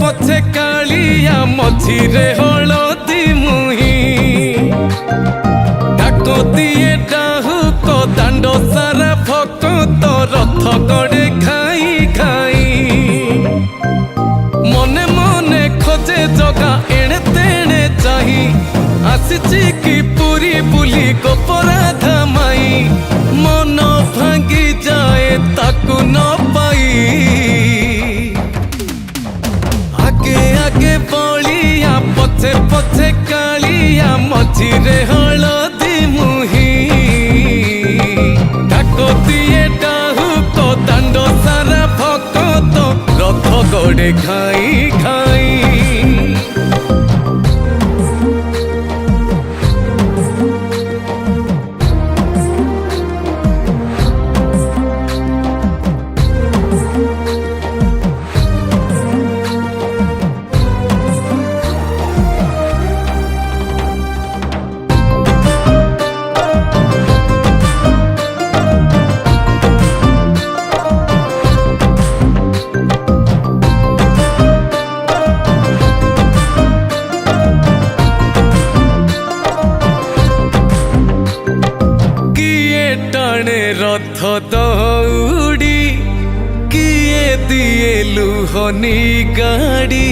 पछे कालिया मझिरे हलदी मुही डाकतिए डाहुक दांड सारा भक्त रथ गड़े खाई खाई मने मने खोजे जगा एणे तेणे चाही आसिची की पूरी बुली गोपराधा माई मन भांगी जाए ताकू न पाई आगे आगे बलिया पछे पछे कालिया मझिरे हलदी मुही डाकतिए डाहुक दांड सारा भक्त रथ गड़े खाई खाई रथ दौड़ी किए दिए लुहनी गाड़ी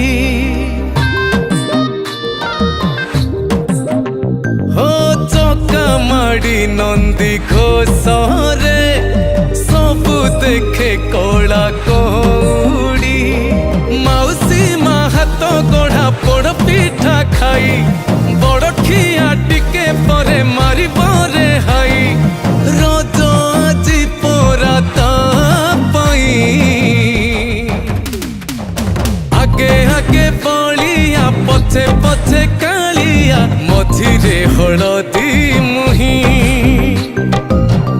हो चका माड़ी नंदी घोषरे सबु देखे कला कौड़ी मौसी मा हाथ गढ़ा पोड़ पिठा खाई बड़ खिया टिके परे मारी बरे हाई रज आजी पोरा पाई आगे आगे बलिया पछे पछे कालिया मझिरे हलदी मुही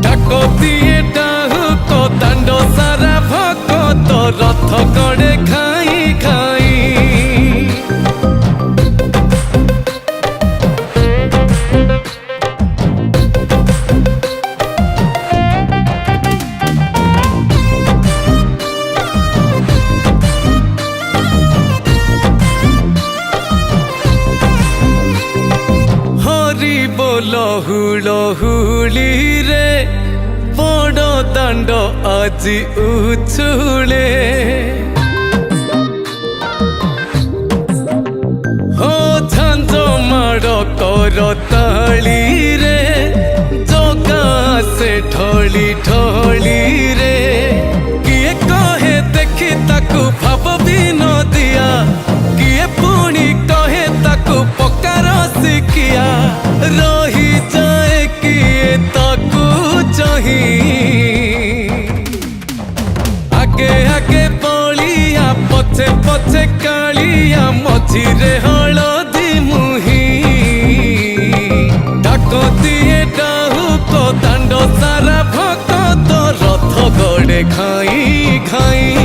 डाकतिए डाहुक दांड सारा भक्त रथ गड़े खाई खाई लहुली रे बड़ दांड आजी उछुले हो झांझ माड़ कर ताली रे जगा से ढली ढली रे किए कहे देखी ताकू भाव भी न दिया किए पुणी कहे ताकू पकार शिखिया रही जाए किए ताकू चाही आगे आगे बलिया पछे पछे कालिया मझिरे हलदी मुही डाकतिए डाहुक दांड सारा भक्त रथ गड़े खाई खाई